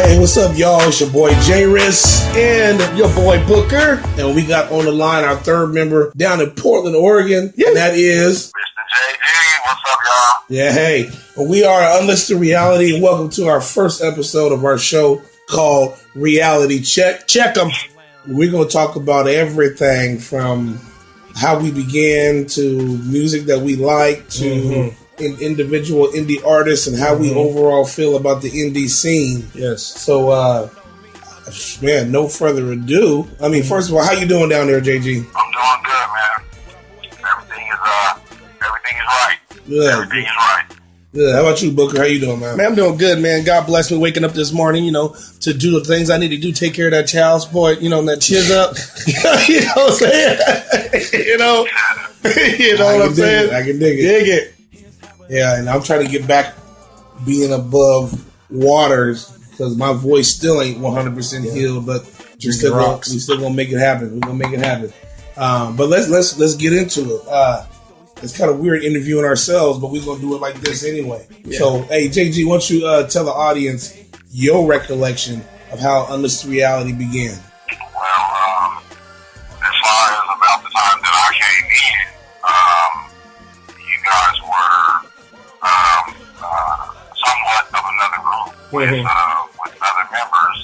Hey, what's up, y'all? It's your boy J-Riss and your boy Booker. And we got on the line our third member down in Portland, Oregon. Yes. And that is Mr. JG. What's up, y'all? Yeah, hey. We are Unlisted Reality, and welcome to our first episode of our show called Reality Check. Check them. We're going to talk about everything from how we began to music that we like to individual indie artists and how we overall feel about the indie scene. Yes. So, man, no further ado. I mean, first of all, how you doing down there, JG? I'm doing good, man. Everything is right. Good. Everything is right. Good. How about you, Booker? How you doing, man? Man, I'm doing good, man. God bless me waking up this morning, to do the things I need to do, take care of that child support, and that chiz up. You know what I'm saying? you know what I'm saying? I can dig it. Dig it. Yeah, and I'm trying to get back being above waters because my voice still ain't 100% healed, but we still gonna make it happen. We're gonna make it happen. But let's get into it. It's kind of weird interviewing ourselves, but we're gonna do it like this anyway. Yeah. So, hey, JG, why don't you tell the audience your recollection of how Unlisted Reality began? Well, as far as about the time that I came in, you guys were somewhat of another group with other members,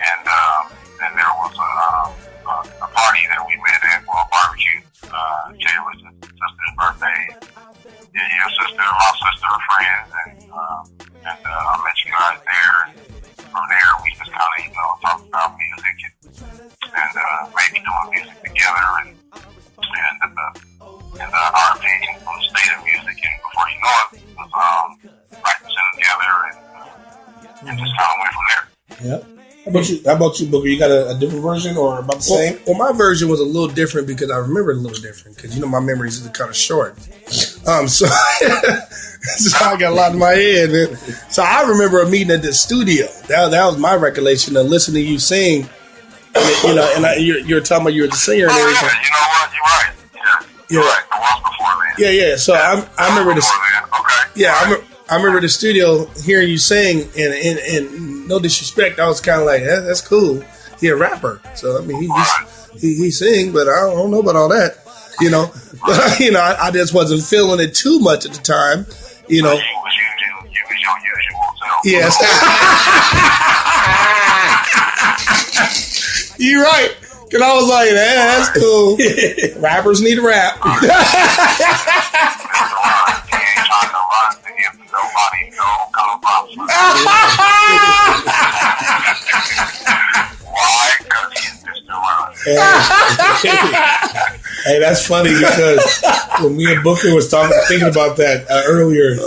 and there was a party that we met at, a barbecue. Jayla's sister's birthday. Yeah, your sister, my sister are friends, and I met you guys there. And from there, we just kind of, talked about music and maybe doing music together and our opinions on the state of music. And before you know it, was practicing together and just kind of went from there. Yep. How about you, Booker? You got a different version or about the same? Well, my version was a little different because I remember it a little different because, my memories are kind of short. So I got a lot in my head, man. So I remember a meeting at the studio. That was my recollection of listening to you sing. And you're talking about you were the singer and everything. Yeah, you know what? You're right. Yeah, you're right. I was before then. Yeah. So I remember this. Okay. Yeah, I remember the studio hearing you sing, and no disrespect, I was kind of like, that's cool. He a rapper, so I mean he sing, but I don't know about all that, But I just wasn't feeling it too much at the time, You was your usual self. Yes. You're right. Cause I was like, that's cool. Rappers need to rap. Nobody no come Why? Because he's just around. Hey, that's funny because when me and Booker was thinking about that earlier,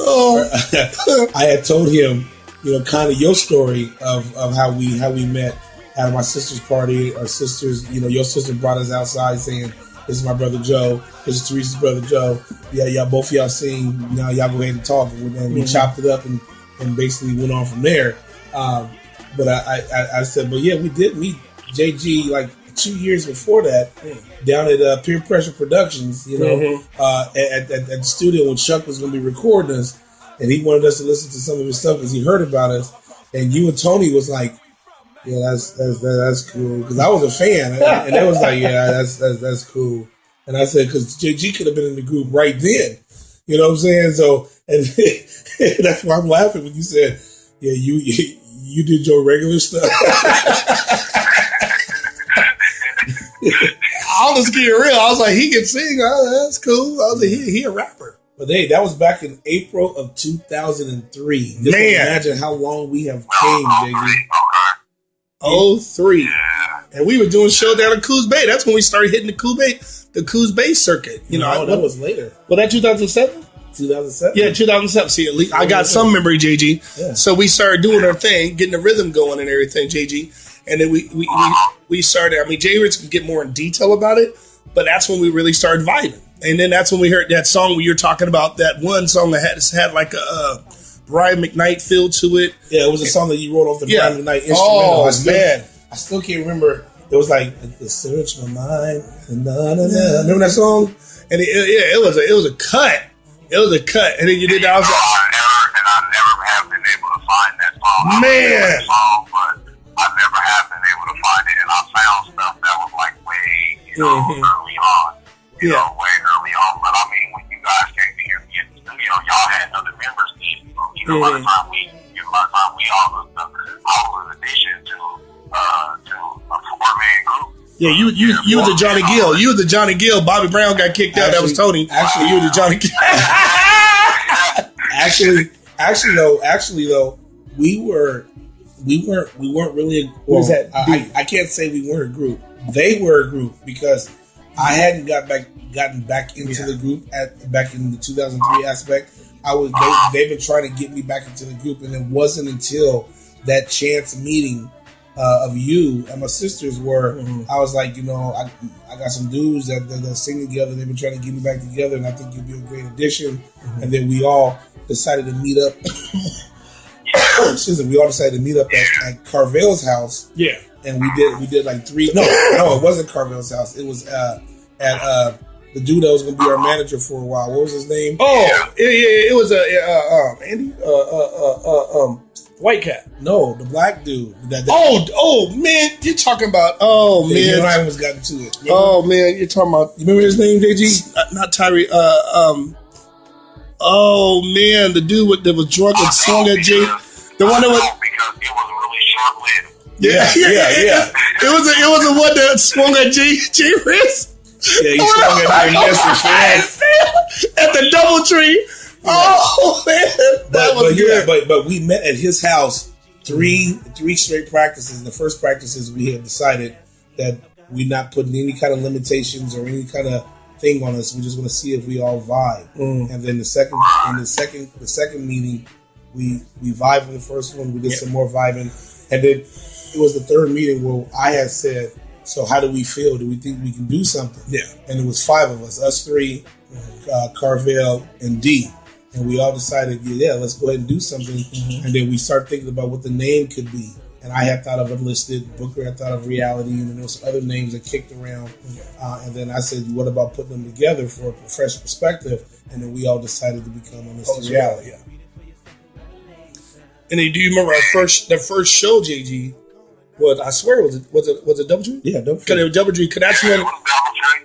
I had told him, kind of your story of how we met at my sister's party. Our sisters, your sister brought us outside saying, "This is my brother Joe. This is Teresa's brother Joe. Yeah, y'all both of y'all sing. Now y'all go ahead and talk." And we chopped it up and basically went on from there. But I said, but yeah, we did meet JG like 2 years before that down at Peer Pressure Productions. At the studio when Chuck was going to be recording us, and he wanted us to listen to some of his stuff because he heard about us. And you and Tony was like, "Yeah, that's cool," because I was a fan, and they was like, "Yeah, that's cool." And I said, because JG could have been in the group right then, you know what I'm saying? So, and that's why I'm laughing when you said, "Yeah, you did your regular stuff." I'll just get real. I was like, he can sing. Oh, that's cool. I was like, he a rapper. But hey, that was back in April of 2003. Just imagine how long we have came, JG. 03. Yeah. And we were doing show down at Coos Bay. That's when we started hitting the Coos Bay circuit. That was later. Was that 2007? 2007? Yeah, 2007. See, at least I got some memory, JG. Yeah. So we started doing our thing, getting the rhythm going and everything, JG. And then we started, J-Rich can get more in detail about it, but that's when we really started vibing. And then that's when we heard that song where you're talking about, that one song that had like a Brian McKnight feel to it. Yeah, it was a song that you wrote off the Brian McKnight instrumental. Oh, man. I still can't remember. It was like, "Search my mind." Remember that song? And it was a cut. It was a cut. And then you did that. I never have been able to find that song. Man. Song, but I never have been able to find it, and I found stuff that was like way, early on. You know, way early on. But I mean, when you guys came to hear me in the studio, y'all had other members in. So, by the time we all was I was an addition to a 4-man group. Yeah, you was a Johnny Gill. You was the Johnny Gill. Bobby Brown got kicked out. That was Tony. Actually, you was the Johnny Gill. Actually though, we weren't really. Well, I can't say we weren't a group. They were a group because I hadn't gotten back into the group back in the 2003 aspect. They've been trying to get me back into the group, and it wasn't until that chance meeting of you and my sisters where I was like, I got some dudes that sing together. They've been trying to get me back together, and I think you'd be a great addition. And then we all decided to meet up. We all decided to meet up at Carvel's house. Yeah, and we did like 3. No, it wasn't Carvel's house. It was at the dude that was going to be our manager for a while. What was his name? Oh, it was Andy, White Cat. No, the black dude. Oh man, you're talking about. Oh man, you and I almost got into it. Remember? Oh man, you're talking about. You remember his name, JG? Not Tyree. Oh man, the dude that was drunk and swung at Jay. The one that was because it was really short-lived. Yeah. It was the one that swung at Jay Riz. Yeah, he swung at me at the DoubleTree. Oh man, that was good. But we met at his house 3 straight practices. The first practices we had decided that we're not putting any kind of limitations or any kind of thing on us. We just want to see if we all vibe. And then the second meeting, we vibed on the first one. We did some more vibing, and then it was the third meeting where I had said, "So how do we feel? Do we think we can do something?" Yeah. And it was 5 of us 3, Carvel and D, and we all decided, let's go ahead and do something. And then we started thinking about what the name could be. And I had thought of Unlisted, Booker had thought of Reality, and then there was some other names that kicked around. And then I said, what about putting them together for a fresh perspective? And then we all decided to become Unlisted Reality. Yeah. And then, do you remember the first show, JG? I swear, was it DoubleTree? Yeah, DoubleTree. Because it was DoubleTree. Because that's when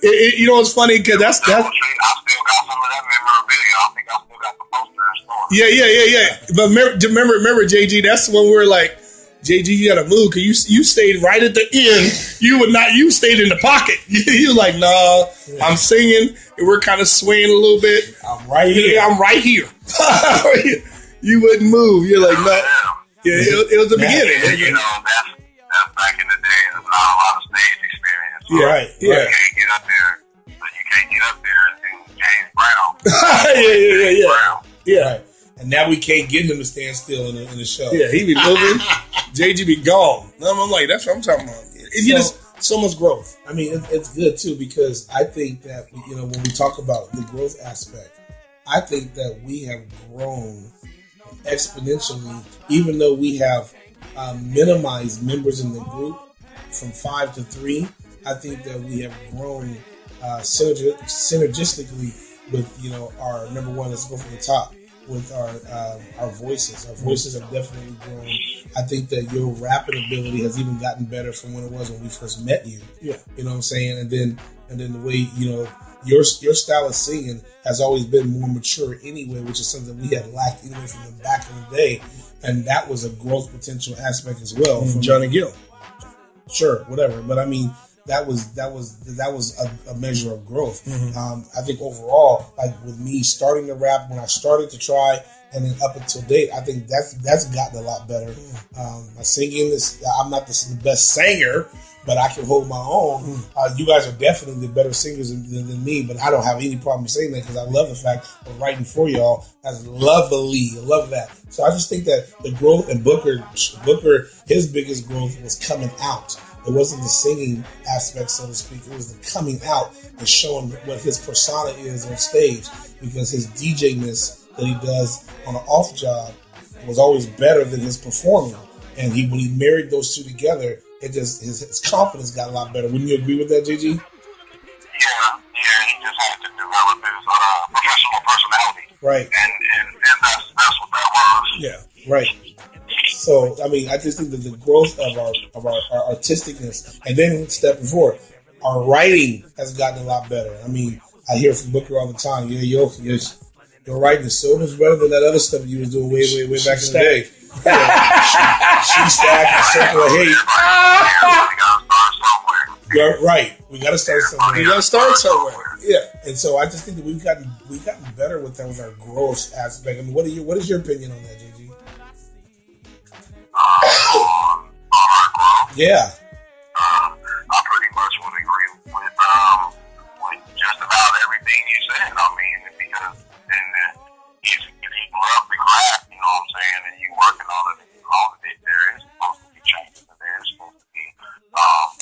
you know what's funny? Because that's I still got some of that memorabilia. I think I still got the poster in store. Yeah. But remember, JG, that's when we were like, JG, you gotta move because you stayed right at the end. You stayed in the pocket. You were like, nah, I'm singing, and we're kind of swaying a little bit. I'm right here. I'm right here. You wouldn't move. You're like, no. Yeah, it was the beginning. That's back in the day. There's not a lot of stage experience. So Right. You can't get up there. And do James Brown. Brown. Yeah. Right. And now we can't get him to stand still in the show. Yeah, he be moving. JG be gone. I'm like, that's what I'm talking about. Just so much growth. I mean, it's good too because I think that when we talk about the growth aspect, I think that we have grown exponentially, even though we have minimized members in the group from 5 to 3. I think that we have grown synergistically with our number one. Let's go from the top. With our voices. Our voices have definitely grown. I think that your rapping ability has even gotten better from when it was when we first met you. Yeah. You know what I'm saying? And then the way, your style of singing has always been more mature anyway, which is something we had lacked anyway from the back in the day. And that was a growth potential aspect as well. From Johnny Gill. Sure, whatever. But I mean, that was a measure of growth. I think overall, like with me starting to rap when I started to try, and then up until date, I think that's gotten a lot better. My singing I'm not the best singer, but I can hold my own. You guys are definitely the better singers than me, but I don't have any problem saying that because I love the fact of writing for y'all. That's lovely. I love that. So I just think that the growth and Booker, his biggest growth was coming out. It wasn't the singing aspect, so to speak. It was the coming out and showing what his persona is on stage, because his DJ-ness that he does on an off job was always better than his performing. And when he married those two together, it just his confidence got a lot better. Wouldn't you agree with that, JG? Yeah. He just had to develop his professional personality. Right. And that's what that was. Yeah. Right. So I mean, I just think that the growth of our artisticness, and then stepping forward, our writing has gotten a lot better. I mean, I hear from Booker all the time. Yeah, your writing is so much better than that other stuff you was doing way back in the day. Yeah, she stack and circle of hate. You're right. We got to start somewhere. You got to start somewhere. Yeah, and so I just think that we've gotten better with that, with our growth aspect. I mean, what is your opinion on that, JG? Yeah. I pretty much would agree with just about everything you said. I mean, because if you love the craft, you know what I'm saying, and you're working on it and you own it, there is supposed to be changes and there is supposed to be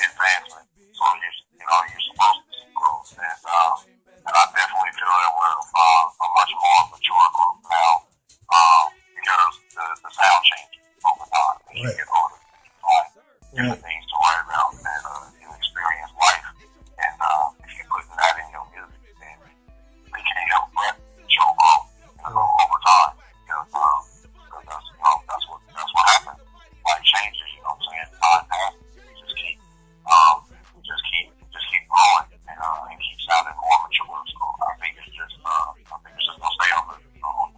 advancement. So you're supposed to see growth, and I definitely feel that we're a much more mature group now because the sound changes over time as you get older. Different things to write about and you experience life, and if you're putting that in your music, then they can't help but show growth, over time. Because that's what happens. Life changes, you know what I'm saying? Time passes. You just keep growing and keep sounding more mature. So I think it's just gonna stay on the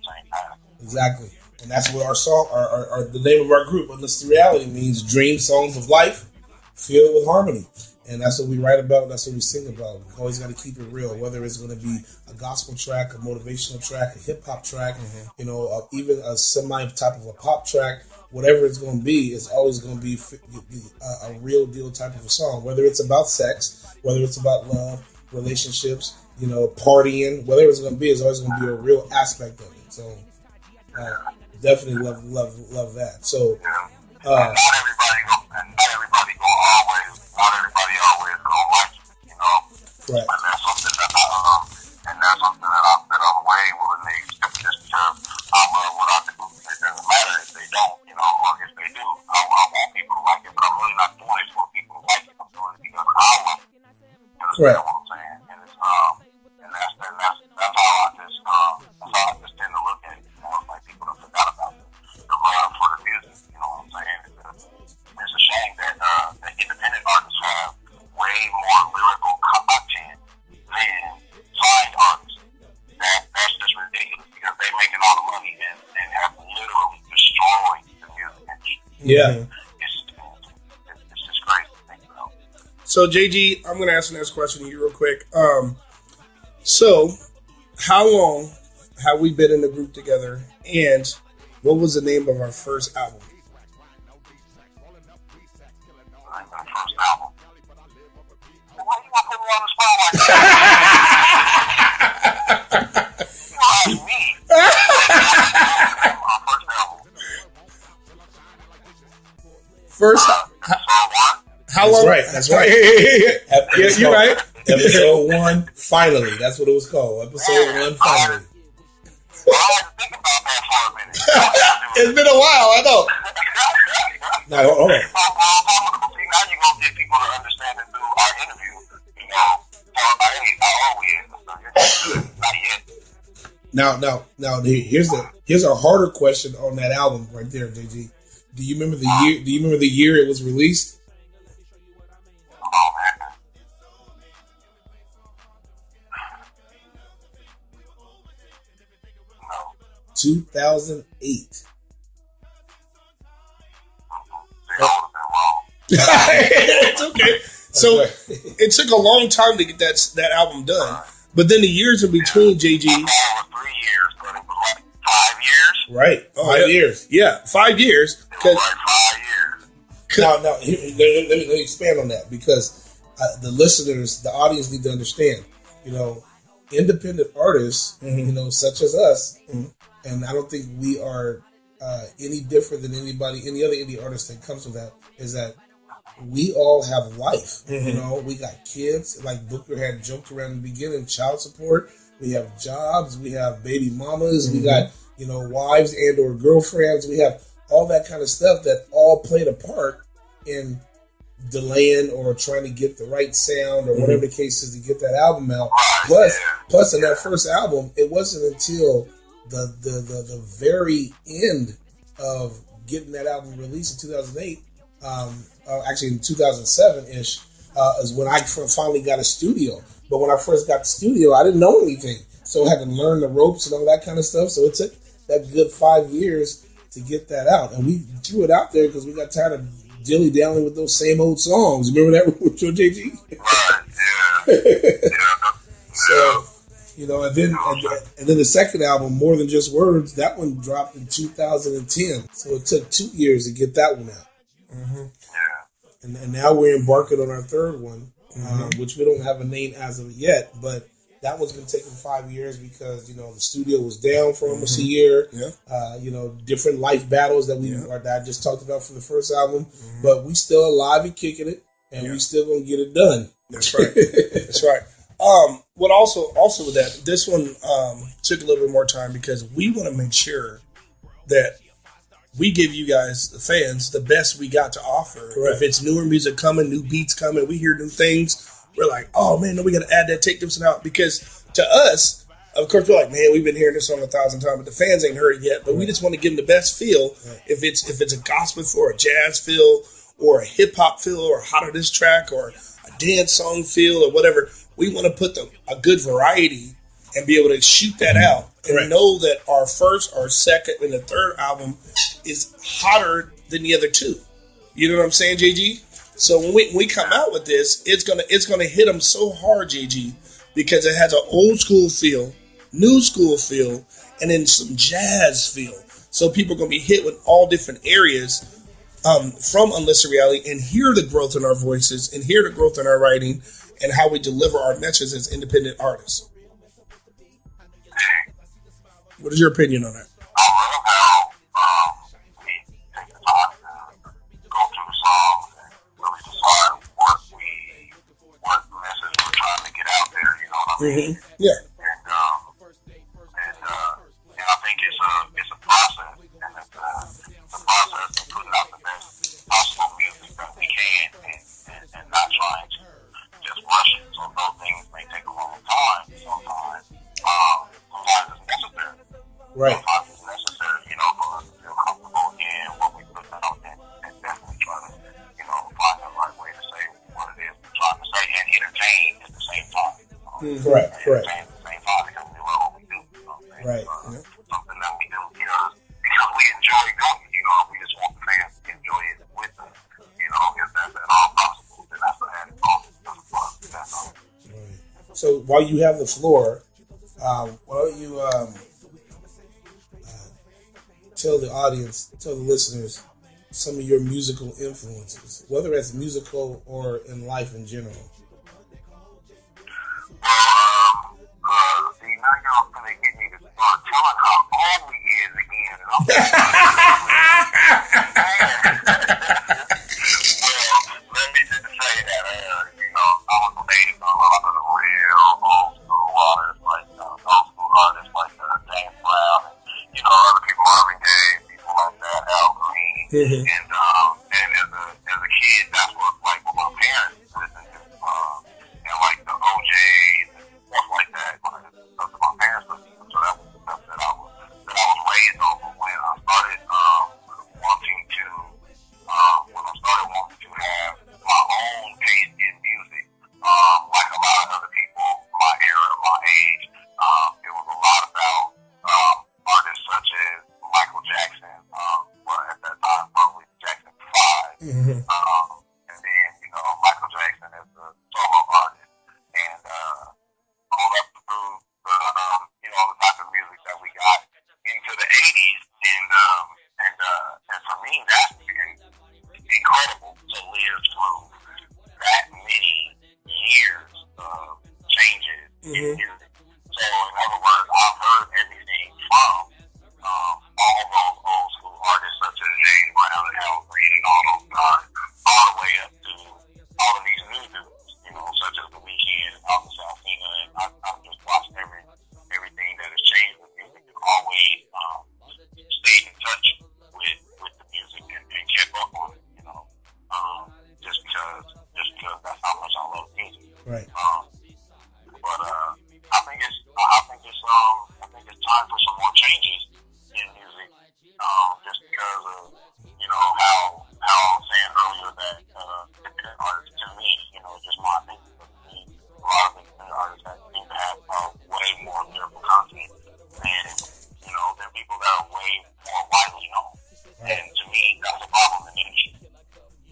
same path. Exactly. And that's what our song, the name of our group, Unlisted Reality, means: dream songs of life filled with harmony. And that's what we write about. That's what we sing about. We always got to keep it real, whether it's going to be a gospel track, a motivational track, a hip hop track, even a semi type of a pop track. Whatever it's going to be, it's always going to be a real deal type of a song. Whether it's about sex, whether it's about love, relationships, partying, whatever it's going to be, it's always going to be a real aspect of it. So definitely love that. So not everybody always gonna like it, Right. And that's something that I'm way willing to accept just because I love what I do. It doesn't matter if they don't, or if they do. I want people to like it, but I'm really not doing it for people to like it. I'm doing it because I love it. You understand what I'm saying? And it's that's how I just tend to look at it. It's like people have forgot about the love for the music. You know what I'm saying? It's a shame that independent artists have way more lyrical content than signed artists. That's just ridiculous because they're making all the money and have literally destroyed the music industry. Yeah. It's just crazy to think about. So JG, I'm going to ask the next question to you real quick. So how long have we been in the group together, and what was the name of our first album? My first album. Why you want to put me on the spot like that? You asked me. My first album. First, how long? That's right. Yeah, you're right. Episode 1, finally. That's what it was called. Episode 1, finally. Well, I had to think about that for a minute. It's been a while, I know. Now, hold on. See, now you're going to get people to understand and do our interview, how old we is. Not yet. Now, here's a harder question on that album right there, JG. Do you remember the year? Do you remember the year it was released? Oh, man. 2008. It's okay. So it took a long time to get that album done, but then the years in between, JG. 3 years, but it was like 5 years. Right, 5 years. Yeah, 5 years. It was like 5 years. Now, let me expand on that because the listeners, the audience need to understand. Independent artists, such as us, and I don't think we are any different than any other indie artist that comes with that. Is that we all have life. We got kids, like Booker had joked around in the beginning, child support. We have jobs. We have baby mamas. We got, wives and or girlfriends. We have all that kind of stuff that all played a part in delaying or trying to get the right sound or whatever the case is to get that album out. Plus in that first album, it wasn't until the very end of getting that album released in 2008, actually in 2007-ish, is when I finally got a studio. But when I first got the studio, I didn't know anything. So I had to learn the ropes and all that kind of stuff. So it took that good 5 years to get that out. And we threw it out there because we got tired of dilly-dallying with those same old songs. Remember that with your JG? Right, yeah. So, you know, and then the second album, More Than Just Words, that one dropped in 2010. So it took 2 years to get that one out. Yeah. And now we're embarking on our third one, which we don't have a name as of yet, but that one's been taking 5 years because, you know, the studio was down for almost a year. Yeah. You know, different life battles that that I just talked about for the first album, but we still alive and kicking it, and we still gonna get it done. That's right. That's right. What also with that, this one took a little bit more time because we want to make sure that we give you guys, the fans, the best we got to offer. Correct. If it's newer music coming, new beats coming, we hear new things, we're like, oh man, no, we got to add that, take this one out. Because to us, of course, we're like, man, we've been hearing this song 1,000 times, but the fans ain't heard it yet. But we just want to give them the best feel. Right. If it's a gospel feel or a jazz feel or a hip hop feel or a Hotter This track or a dance song feel or whatever, we want to put a good variety and be able to shoot that out and know that our first, our second, and the third album is hotter than the other two. You know what I'm saying, JG? So when we come out with this, it's gonna hit them so hard, JG, because it has an old school feel, new school feel, and then some jazz feel. So people are gonna be hit with all different areas from Unlisted Reality and hear the growth in our voices and hear the growth in our writing and how we deliver our message as independent artists. What is your opinion on that? I love how we take the time to go through the songs and really decide what message we're trying to get out there. You know what I mean? Yeah. And I think it's a process, and it's a process of putting out the best possible music that we can, and not trying to just rush it. So those things may take a long time. Sometimes it's necessary. Right. Sometimes it's necessary, you know, for us to feel comfortable in what we put out and definitely try to, you know, find the right way to say what it is we're trying to say and entertain at the same time. Correct. Entertain at the same time because we love what we do. You know what I'm saying? Right. Something that we do because we enjoy doing it. You know, we just want the fans to enjoy it with us. You know, if that's at all possible, then that's an added bonus. That's all. Right. So while you have the floor, why don't you tell the audience, tell the listeners some of your musical influences, whether it's musical or in life in general. See, now y'all gonna get me to start telling how old we is again. And I'm well, let me just say that, you know, I was raised on a lot of the real old school artists, like James Brown, and, you know, other people, Marvin Gaye, people like that, Al Green, and as a kid, that's what my parents listened to, and like the OJs and stuff like that, stuff that my parents listened to. So that was stuff that I was raised on. But when I started wanting to have my own taste in music, like a lot of other people, my era, my age, it was a lot about artists such as Michael Jackson, well, at that time probably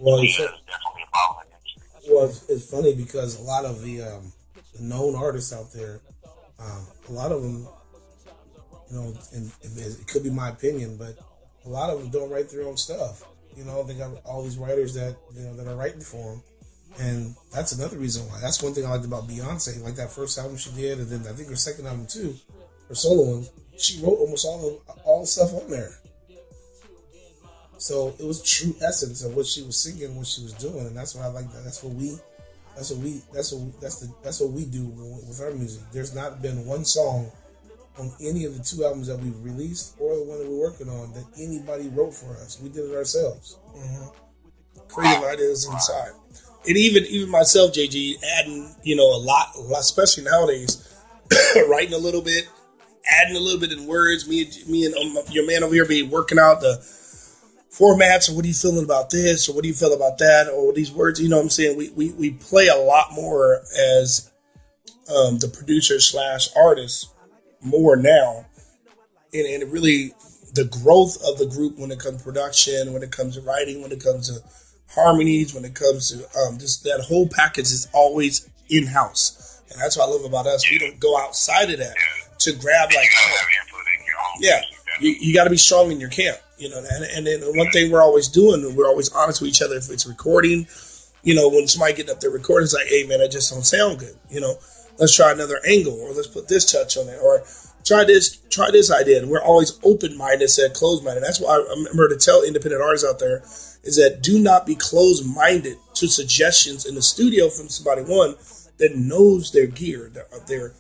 Well, It's definitely a problem in the industry. well, it's funny because a lot of the known artists out there, a lot of them, you know, and it could be my opinion, but a lot of them don't write their own stuff. You know, they got all these writers that that are writing for them, and that's another reason why. That's one thing I liked about Beyonce, like that first album she did, and then I think her second album too, her solo one. She wrote almost all the stuff on there. So it was true essence of what she was singing, what she was doing, and that's what I like. That's what we do with our music. There's not been one song on any of the 2 albums that we've released or the one that we're working on that anybody wrote for us. We did it ourselves. Mm-hmm. Creative ideas inside, and even myself, JG, adding a lot, especially nowadays, writing a little bit, adding a little bit in words. Me and your man over here be working out the formats, or what are you feeling about this, or what do you feel about that, or these words. You know what I'm saying? We play a lot more as the producer / artist more now, and it really, the growth of the group when it comes to production, when it comes to writing, when it comes to harmonies, when it comes to just that whole package is always in-house, and that's what I love about us. We don't go outside of that to grab like, you got to be strong in your camp, and then one thing we're always doing, we're always honest with each other. If it's recording, when somebody getting up there recording, it's like, hey man, that just don't sound good, let's try another angle, or let's put this touch on it, or try this idea. And we're always open-minded instead of closed-minded. That's why I remember to tell independent artists out there is that do not be closed-minded to suggestions in the studio from somebody, one, that knows their gear, their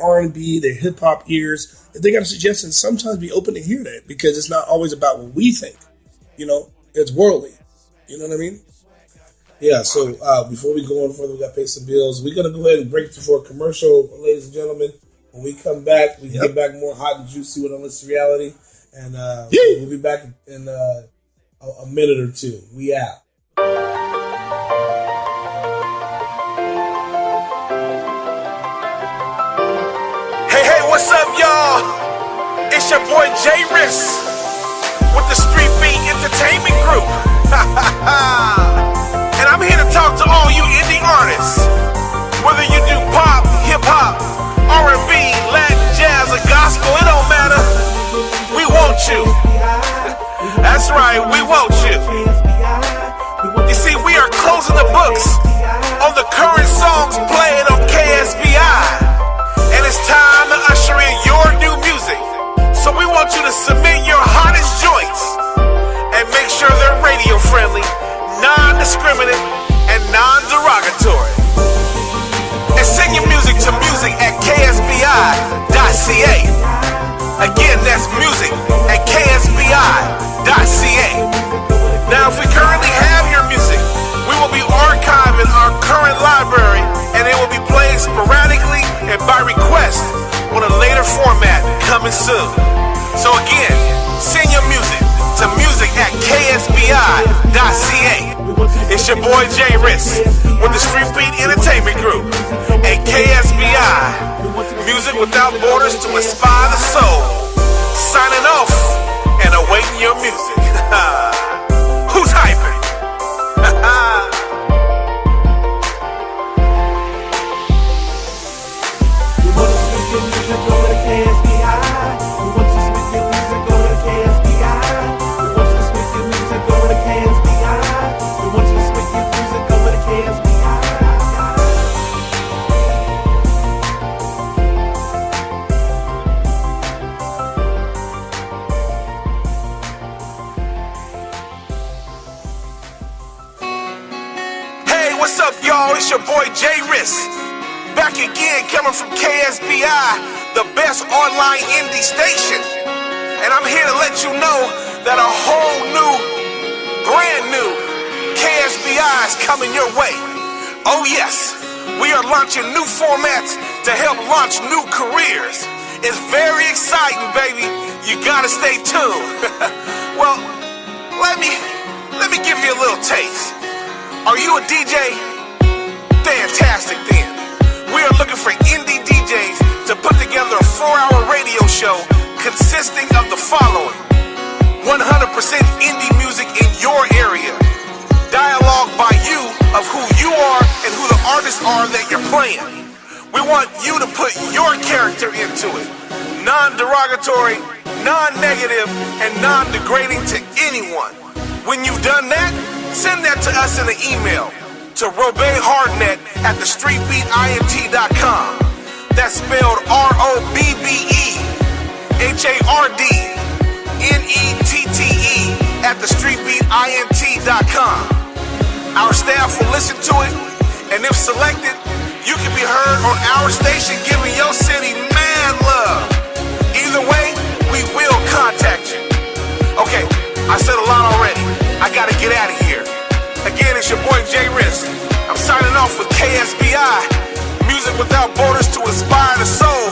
R&B, their hip-hop ears. If they got a suggestion, sometimes be open to hear that, because it's not always about what we think. It's worldly. You know what I mean? Yeah, so before we go on further, we got to pay some bills. We're going to go ahead and break for a commercial, ladies and gentlemen. When we come back, we can get back more hot and juicy with Unlisted Reality. And we'll be back in a minute or two. We out. Hey, what's up, y'all? It's your boy J-Riss with the Street Beat Entertainment Group. And I'm here to talk to all you indie artists. Whether you do pop, hip-hop, R&B, Latin, jazz, or gospel, it don't matter. We want you. That's right, we want you. You see, we are closing the books on the current songs played on KSBI. And it's time to usher in your new music. So we want you to submit your hottest joints and make sure they're radio friendly, non-discriminate, and non-derogatory. And send your music to music@ksbi.ca. Again, that's music@ksbi.ca. Now, if we currently have your music, we will be archiving our current library, and it will be playing sporadically and by request on a later format coming soon. So again, send your music to music@ksbi.ca. It's your boy J-Riss with the Street Beat Entertainment Group and KSBI, music without borders to inspire the soul. Signing off and awaiting your music. Who's hyping? We want to spit your music over to KSBI. We want you to spit your music over to KSBI. We want you to spit your music over to KSBI. We want you to spit your music over to KSBI. Hey, what's up, y'all? It's your boy J-Riss. Back again, coming from KSBI, the best online indie station. And I'm here to let you know that a whole new, brand new KSBI is coming your way. Oh yes, we are launching new formats to help launch new careers. It's very exciting, baby. You gotta stay tuned. Well, let me give you a little taste. Are you a DJ? Fantastic then. We are looking for indie DJs to put together a 4-hour radio show consisting of the following: 100% indie music in your area, dial are that you're playing. We want you to put your character into it. Non-derogatory, non-negative, and non-degrading to anyone. When you've done that, send that to us in an email to robehartnet@thestreetbeatint.com. That's spelled ROBBEHARDNETTE@thestreetbeatint.com. Our staff will listen to it, and if selected, you can be heard on our station giving your city mad love. Either way, we will contact you. Okay, I said a lot already. I gotta get out of here. Again, it's your boy J Risk. I'm signing off with KSBI. Music without borders to inspire the soul.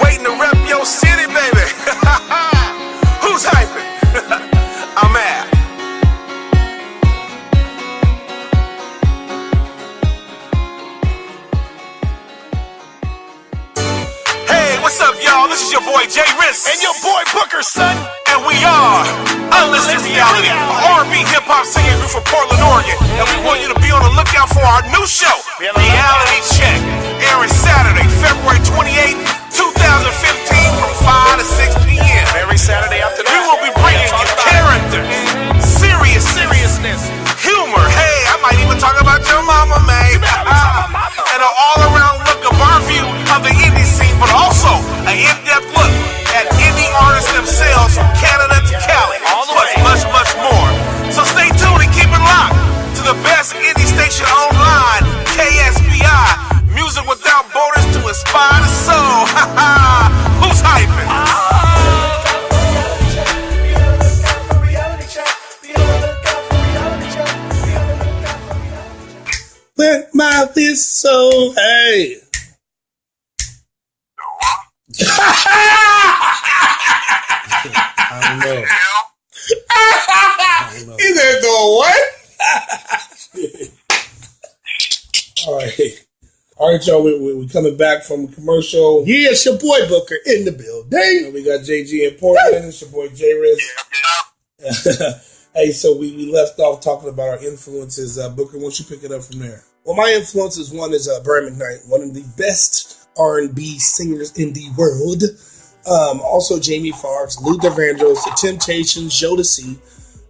Waiting to rep your city, baby. Who's hyping? I'm out. What's up, y'all? This is your boy J Risk and your boy Booker, son. And we are Unlisted Reality, a R&B hip-hop singing group from Portland, Oregon. And we want you to be on the lookout for our new show, Reality Check, airing Saturday, February 28, 2015 from 5 to 6 p.m. Every Saturday after that, we will be bringing you characters, seriousness, humor. Hey, I might even talk about your mama, man. And an all-around look of our view of the indie scene, but also an in-depth look at indie artists themselves from Canada to Cali, plus much more. So stay tuned and keep it locked to the best indie station online, KSBI, music without borders to inspire the soul. Who's hyping? Wet mouth is so hey. I don't know. He said the what? All right, y'all. We coming back from commercial. Yeah, it's your boy Booker in the building. We got JG in Portland. It's your boy J Risk. Hey, so we left off talking about our influences. Booker, why don't you pick it up from there? Well, my influences, one is Brian McKnight, one of the best R&B singers in the world. Also Jamie Foxx, Luther Vandross, The Temptations, Jodeci,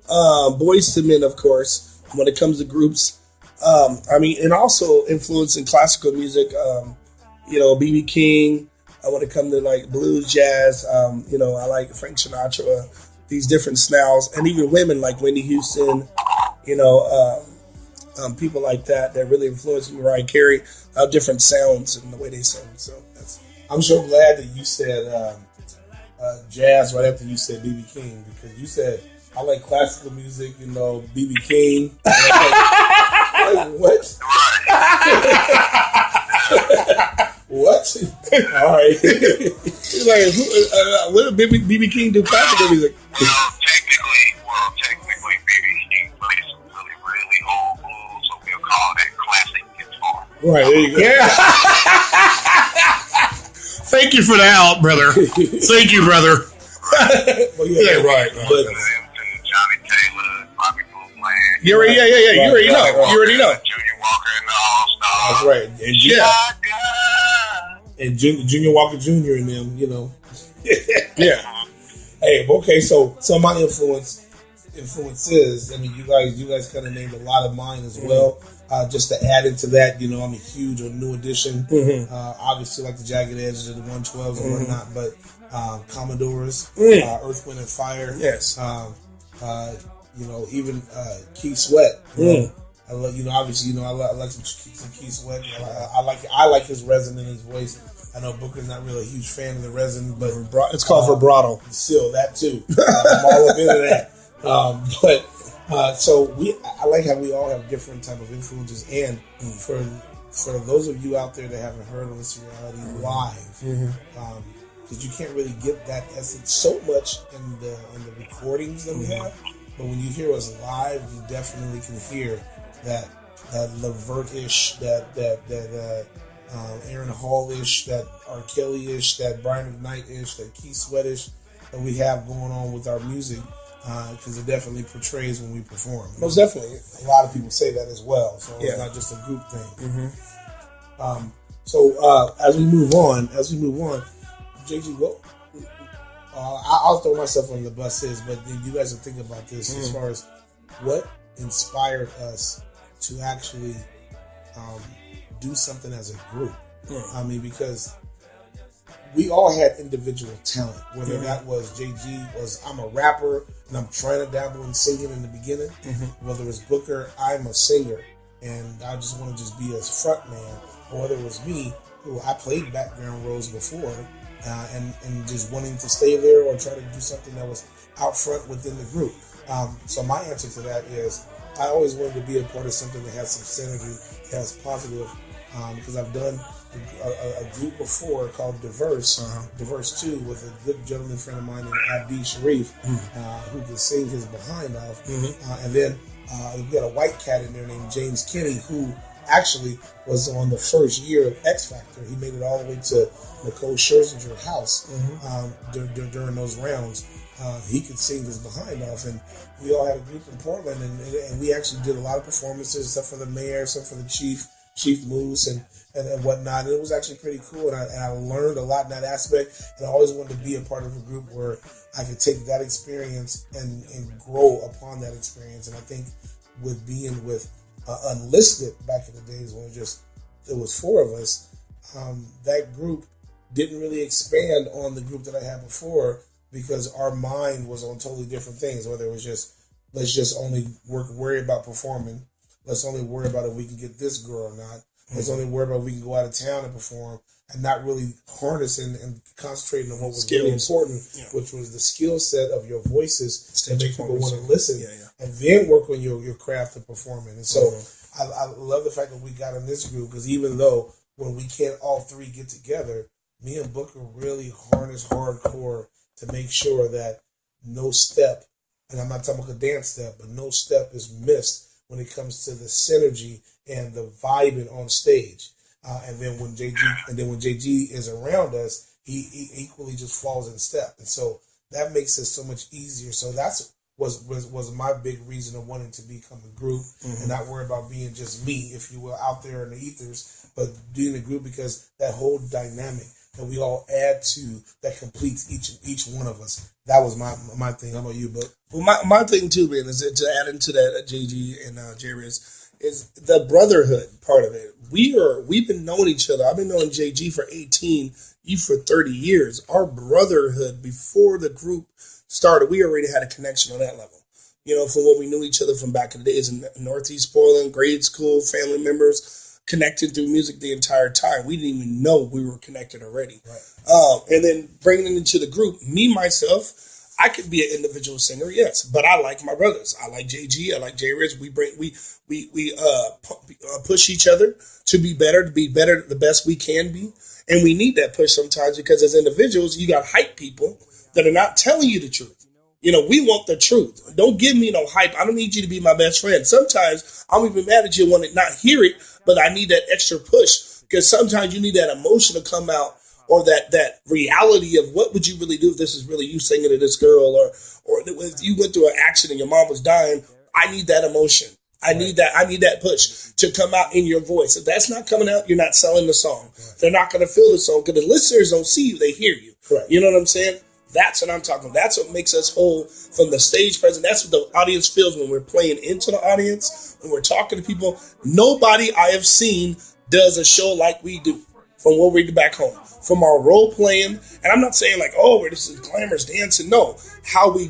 Boyz II Men, of course, when it comes to groups. And also influence in classical music, B.B. King, when it comes to like blues, jazz, I like Frank Sinatra, these different styles, and even women like Whitney Houston, people like that really influenced me. Mariah Carey, different sounds and the way they sing. So I'm so glad that you said jazz right after you said B.B. King, because you said I like classical music, B.B. King. Like, what? What? All right. He's like, what did B.B. King do classical music? Technically, B.B. King plays some really old blues, so we'll call that classic guitar. Right, there you go. Yeah. Thank you for the help, brother. Thank you, brother. Well, yeah, right. But Johnny Taylor, Bobby Bootland. You already know. You already know. Junior Walker and the All-Stars. That's right. And Junior Walker Jr. and them, Yeah. Hey, okay, so my influences, I mean, you guys kind of named a lot of mine as well. Just to add into that, I'm a huge or new addition. Obviously, like the Jagged Edges and the 112s and whatnot, but Commodores, Earth, Wind, and Fire. Yes. Even Keith Sweat. I love, obviously, I like some Keith Sweat. I like his resin in his voice. I know Booker's not really a huge fan of the resin, but it's called vibrato. Still, that too. I'm all up into that. I like how we all have different type of influences, and for those of you out there that haven't heard Unlisted Reality live, because you can't really get that essence so much in the recordings that we have, but when you hear us live, you definitely can hear that Levert-ish, that Aaron Hall-ish, that R. Kelly-ish, that Brian McKnight-ish, that Keith Sweat-ish that we have going on with our music, because it definitely portrays when we perform. Most definitely. A lot of people say that as well, so it's not just a group thing. So as we move on, JG, what? I'll throw myself on the bus, but then you guys are thinking about this as far as what inspired us to actually do something as a group. I mean, because we all had individual talent, whether that was JG I'm a rapper and I'm trying to dabble in singing in the beginning, whether it was Booker, I'm a singer and I just want to just be a front man, or whether it was me, who I played background roles before, and just wanting to stay there or try to do something that was out front within the group. So my answer to that is I always wanted to be a part of something that has some synergy, that has positive, because I've done a group before called Diverse 2 with a good gentleman friend of mine named Abdi Sharif, who can sing his behind off. And then we've got a white cat in there named James Kinney, who actually was on the first year of X Factor. He made it all the way to Nicole Scherzinger's house during those rounds. He could sing his behind off, and we all had a group in Portland, and we actually did a lot of performances, some for the mayor, some for the chief Moose, and whatnot. And it was actually pretty cool, and I learned a lot in that aspect, and I always wanted to be a part of a group where I could take that experience and grow upon that experience. And I think with being with Unlisted back in the days when it was 4 of us, that group didn't really expand on the group that I had before, because our mind was on totally different things, whether it was just, let's just only worry about performing. Let's only worry about if we can get this girl or not. Let's only worry about if we can go out of town and perform, and not really harnessing and concentrating on what was really important, which was the skill set of your voices that make people want to listen, and then work on your craft of performing. And so I love the fact that we got in this group, because even though when we can't all 3 get together, me and Booker really harness hardcore to make sure that no step, and I'm not talking about a dance step, but no step is missed when it comes to the synergy and the vibing on stage. And then when JG is around us, he equally just falls in step. And so that makes it so much easier. So that's was my big reason of wanting to become a group, and not worry about being just me, if you will, out there in the ethers, but being a group, because that whole dynamic that we all add to, that completes each one of us. That was my thing. How about you, Buck? Well, my thing too, man, is to add into that JG and J-Riz, is the brotherhood part of it. We've been knowing each other. I've been knowing JG for 18, you for 30 years. Our brotherhood before the group started, we already had a connection on that level. You know, from what we knew each other from back in the days in Northeast Portland, grade school, family members, connected through music the entire time. We didn't even know we were connected already. Right. And then bringing it into the group, me, myself, I could be an individual singer, yes, but I like my brothers. I like JG. I like J-Rich. We push each other to be better, the best we can be. And we need that push sometimes, because as individuals, you got hype people that are not telling you the truth. You know, we want the truth. Don't give me no hype. I don't need you to be my best friend. Sometimes I'm even mad at you when I not hear it, but I need that extra push, because sometimes you need that emotion to come out, or that reality of what would you really do if this is really you singing to this girl, or if you went through an accident, your mom was dying. I need that emotion. I need that push to come out in your voice. If that's not coming out, you're not selling the song. They're not going to feel the song, because the listeners don't see you, they hear you. You know what I'm saying? That's what I'm talking about. That's what makes us whole from the stage presence. That's what the audience feels when we're playing into the audience, when we're talking to people. Nobody I have seen does a show like we do from what we do back home. From our role playing, and I'm not saying like, oh, we're just glamorous dancing. No, how we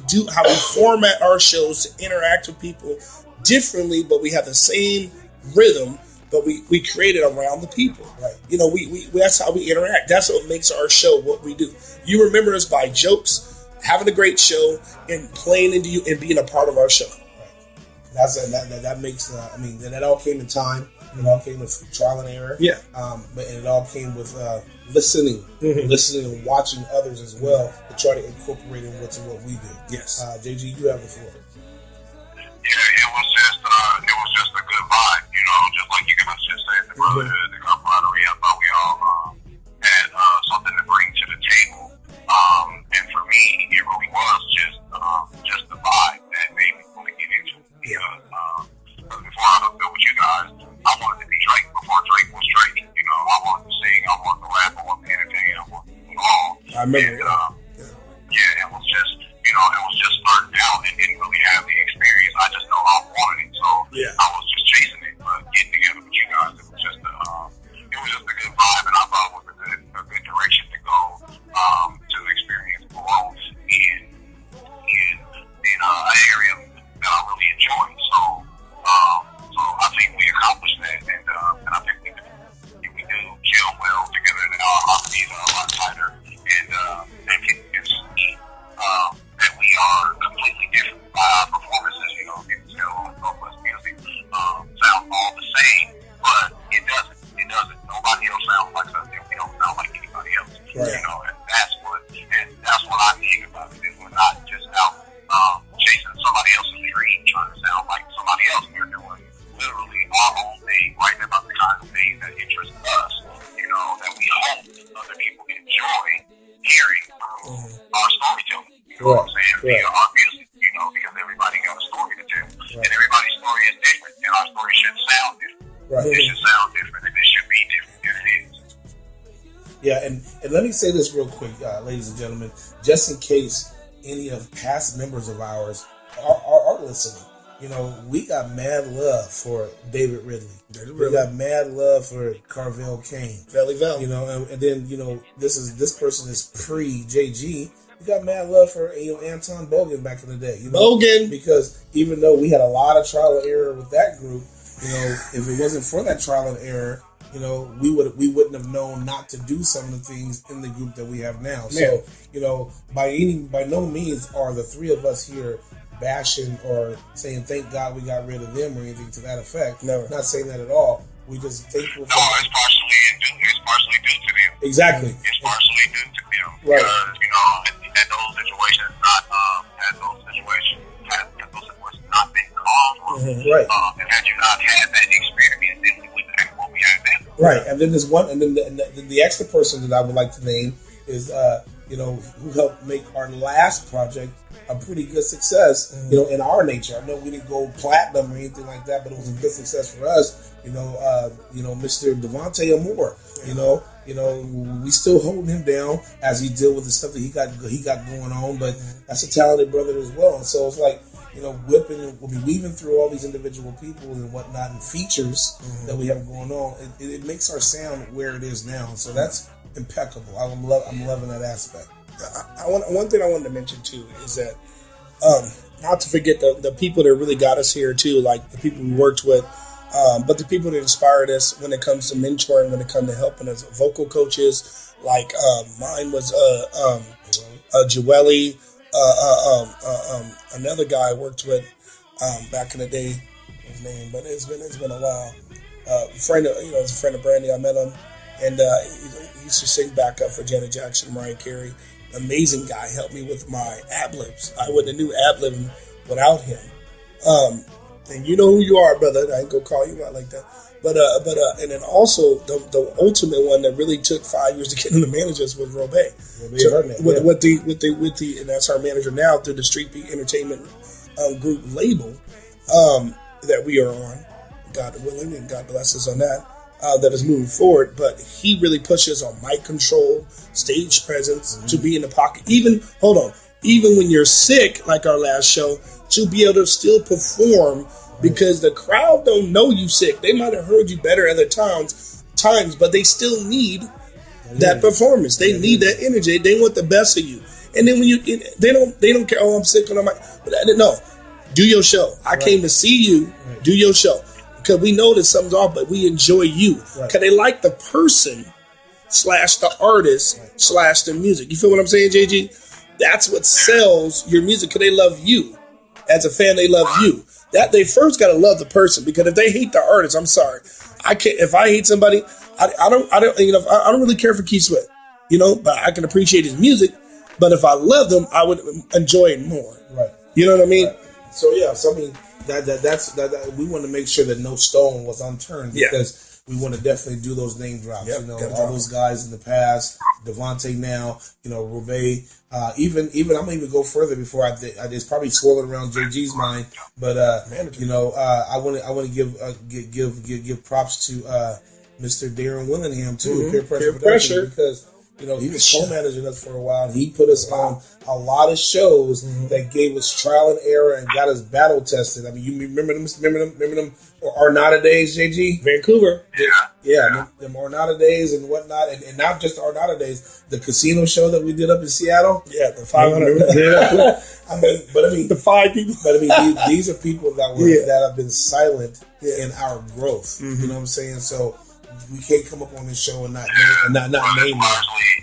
format our shows to interact with people differently, but we have the same rhythm, but we create it around the people. Right. You know, we that's how we interact. That's what makes our show what we do. You remember us by jokes, having a great show, and playing into you and being a part of our show. Right. That makes. I mean, that all came in time. It all came with trial and error. Yeah. But it all came with listening and watching others as well, to try to incorporate it into what we do. Yes. JG, you have the floor. Yeah, it was just a good vibe, you know, just like you guys just said, the brotherhood, the camaraderie. I thought we all had something to bring to the table. And for me, it really was just the vibe that made me want to get into it. Because before I hooked up with you guys, I wanted to be Drake before Drake was Drake, you know. I remember. It was just, it was just starting out and didn't really have the experience. I just know I wanted it, so I was just chasing it. But getting together with you guys, it was just a good vibe, and I thought it was a good direction to go to experience growth in an area that I really enjoy. So I think we accomplished that, and I think we do gel well together now. Our harmonies are a lot tighter, and can see that we are completely different by our performances. You can tell on Northwest music sound all the same, but it doesn't. Nobody else sounds like us, and we don't sound like anybody else. Right. And that's what I think about it. Is we're not just out chasing somebody else's dream, trying to sound like somebody else. We're doing literally our own thing, writing about the kind of things that interest us. That we hope other people enjoy hearing through our storytelling. You know what I'm saying? Via our music. Because everybody got a story to tell, and everybody's story is different, and our story should sound different. Right. It should sound different, and it should be different than it is. Yeah, and let me say this real quick, ladies and gentlemen, just in case any of past members of ours are listening. We got mad love for David Ridley. We got mad love for Carvel Kane. And then this person is pre JG. We got mad love for Anton Bogan back in the day. Bogan, because even though we had a lot of trial and error with that group, if it wasn't for that trial and error, we wouldn't have known not to do some of the things in the group that we have now. Yeah. So by no means are the three of us here bashing or saying thank God we got rid of them or anything to that effect. Never. Not saying that at all. We just thankful for it's partially due to them. Exactly. It's partially due to them. Right. Because, had those situations not been caused, right. And had you not had that experience, then we wouldn't have what we have now. Right. And then there's one, and then the extra person that I would like to name is, who helped make our last project a pretty good success, in our nature. I know we didn't go platinum or anything like that, but it was a good success for us. Mr. Devontae Amore, we still holding him down as he deal with the stuff that he got going on, but that's a talented brother as well. And so it's like, we'll be weaving through all these individual people and whatnot and features that we have going on. It makes our sound where it is now. So that's impeccable. I'm loving that aspect. One thing I wanted to mention too is that not to forget the people that really got us here too, like the people we worked with, but the people that inspired us when it comes to mentoring, when it comes to helping us, vocal coaches. Like mine was Joelle, another guy I worked with back in the day. His name, but it's been a while. It's a friend of Brandy. I met him, and he used to sing backup for Janet Jackson, Mariah Carey. Amazing guy, helped me with my ad-libs. I wouldn't have knew ad-libbing without him. And you know who you are, brother. I ain't gonna call you out like that. But and then also the ultimate one that really took 5 years to get into managers was Robé. With the and that's our manager now through the Street Beat Entertainment group label that we are on. God willing, and God bless us on that. That is moving forward, but he really pushes on mic control, stage presence, to be in the pocket. Even when you're sick, like our last show, to be able to still perform, because the crowd don't know you sick. They might have heard you better other times, but they still need that performance. They need that energy. They want the best of you. And then when they don't care. Oh, I'm sick, and I'm like, no, do your show. I came to see you. Do your show. Because we know that something's off, but we enjoy you. Because they like the person / the artist / the music. You feel what I'm saying, JG? That's what sells your music, because they love you. As a fan, they love you. That they first got to love the person, because if they hate the artist, I'm sorry. I can't. If I hate somebody, I don't really care for Keith Sweat, but I can appreciate his music. But if I loved him, I would enjoy it more. Right. You know what I mean? Right. So I mean. That's we want to make sure that no stone was unturned, because we want to definitely do those name drops. All those guys in the past, Devontae now, Robé, even I'm gonna even go further before I it's probably swirling around JG's mind, but I want to give props to Mr. Darren Willingham too, Peer Pressure Production, because You know, he was co-managing us for a while. He put us on a lot of shows that gave us trial and error and got us battle tested. I mean, you remember them Arnada days, JG? Vancouver. Yeah, them Arnada days and whatnot, and not just Arnada days. The casino show that we did up in Seattle. Yeah, the 500. The 5 people. But I mean, these are people that have been silent in our growth. You know what I'm saying? So we can't come up on this show and not name them.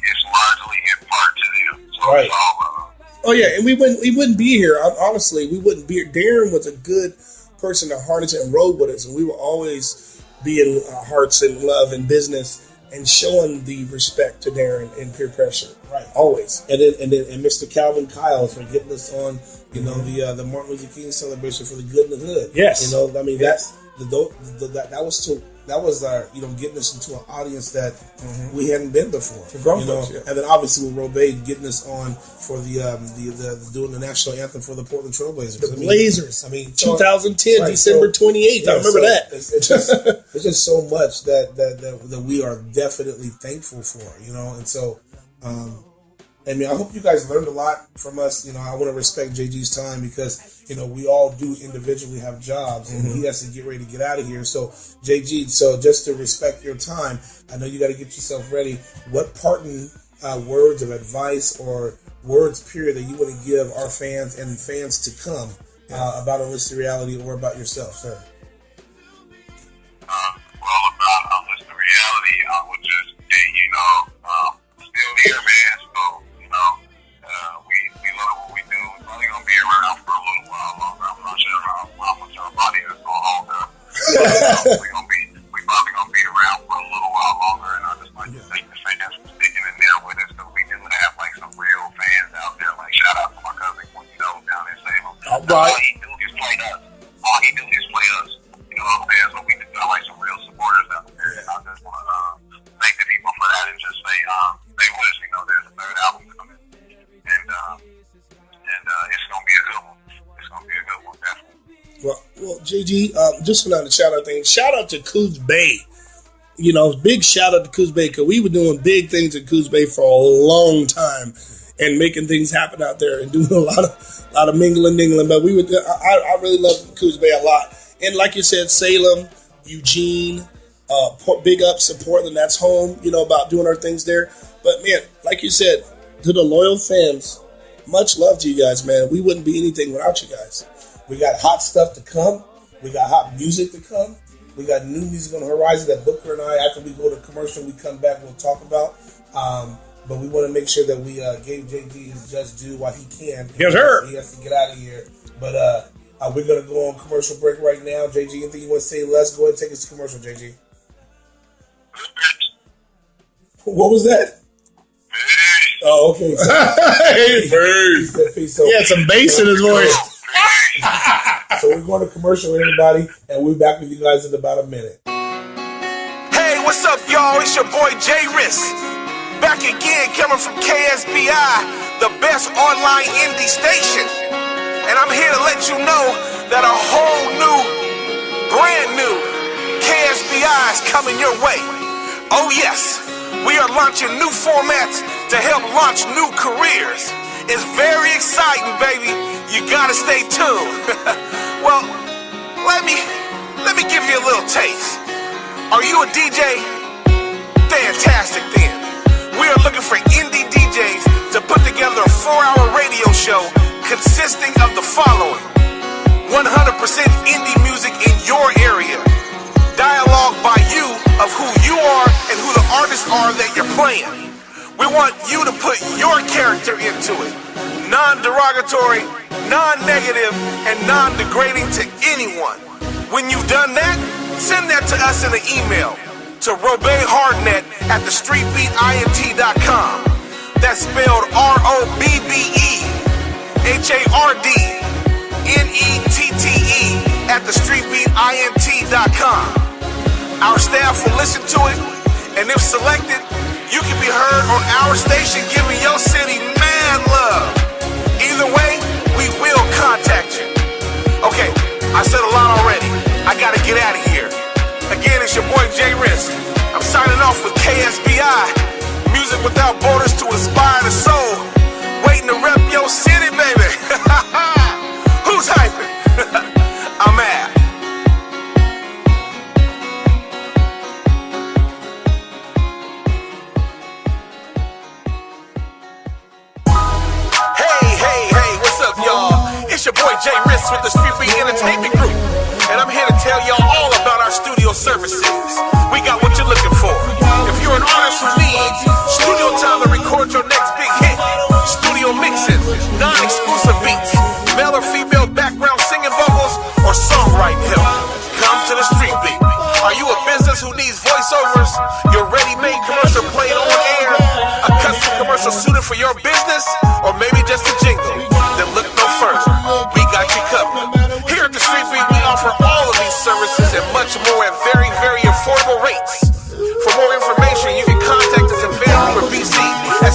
It's largely in part to them. So Right. it's all, Oh yeah, and we wouldn't be here. Honestly, we wouldn't be here. Darren was a good person to harness and roll with us, and we will always be in our hearts and love and business and showing the respect to Darren and peer pressure. Right, always. And Mr. Calvin Kyles for getting us on, the Martin Luther King celebration for the good and the hood. Yes. You know, I mean that was our, getting us into an audience that we hadn't been before. For grown folks, yeah. And then obviously with Robey getting us on for the doing the national anthem for the Portland Trailblazers. The Blazers. I mean, 2010, right, December 28th. I remember that. It's just so much that we are definitely thankful for, and so. I mean, I hope you guys learned a lot from us. I want to respect JG's time because, we all do individually have jobs and he has to get ready to get out of here. So, JG, just to respect your time, I know you got to get yourself ready. What parting words of advice or words, period, that you want to give our fans and fans to come about Unlisted Reality or about yourself, sir? well, about Unlisted Reality, I would just say, still here, man. So, we love what we do. We're probably going to be around for a little while longer. I'm not sure how much our body is going to hold up. We probably going to be around for a little while longer. And I just like to thank the fans for sticking in there with us. Because we do have, some real fans out there. Shout out to my cousin, down in Salem. All right. All he do is play us. You know what I'm saying? So we just got, some real supporters out there. And I just want to thank the people for that and just say, stay with us. There's a third album coming. And it's going to be a good one. It's going to be a good one, definitely. Well, JG, just another shout out thing. Shout out to Coos Bay. Big shout out to Coos Bay because we were doing big things at Coos Bay for a long time and making things happen out there and doing a lot of mingling. But I really love Coos Bay a lot. And like you said, Salem, Eugene, big ups to Portland. That's home. About doing our things there. But man, like you said, to the loyal fans, much love to you guys, man. We wouldn't be anything without you guys. We got hot stuff to come. We got hot music to come. We got new music on the horizon that Booker and I, after we go to commercial, we come back, we'll talk about. But we want to make sure that we gave JG his just due while he can. Yes, sir. He has to get out of here. But we're going to go on commercial break right now. JG, anything you want to say? Let's go ahead and take us to commercial, JG. What was that? Oh, okay. Hey, bird. So, he had some bass in his voice. So we're going to commercial, everybody, and we'll be back with you guys in about a minute. Hey, what's up, y'all? It's your boy Jay Riss. Back again, coming from KSBI, the best online indie station. And I'm here to let you know that a whole new, brand new KSBI is coming your way. Oh yes, we are launching new formats to help launch new careers. It's very exciting, baby. You gotta stay tuned. Well, let me give you a little taste. Are you a DJ? Fantastic then. We are looking for indie DJs to put together a 4-hour radio show consisting of the following: 100% indie music in your area, dialogue by you of who you are and who the artists are that you're playing. We want you to put your character into it. Non-derogatory, non-negative, and non-degrading to anyone. When you've done that, send that to us in an email to robehardnet@thestreetbeatint.com. That's spelled ROBEHARDNETTE@thestreetbeatint.com. Our staff will listen to it, and if selected, you can be heard on our station giving your city mad love. Either way, we will contact you. Okay, I said a lot already. I gotta get out of here. Again, it's your boy Jay Riss. I'm signing off with KSBI. Music without borders to inspire the soul. Waiting to rep your city, baby. Who's hyping? I'm at. Hey, what's up, y'all? It's your boy Jay Riss with the Street Beat Entertainment Group, and I'm here to tell y'all all about our studio services. We got what you're looking for. If you're an artist who needs studio time to record your next big hit, studio mixing, non-exclusive beats, male or female background singing vocals, or songwriting help, come to the Street Beat. Are you a business who needs voiceovers, your ready-made commercial played on air, a custom commercial suited for your business, or maybe just a jingle? Then look no further. We got you covered. Here at the Street Beat, we offer all of these services and much more at very, very affordable rates. For more information, you can contact us in Vancouver, BC at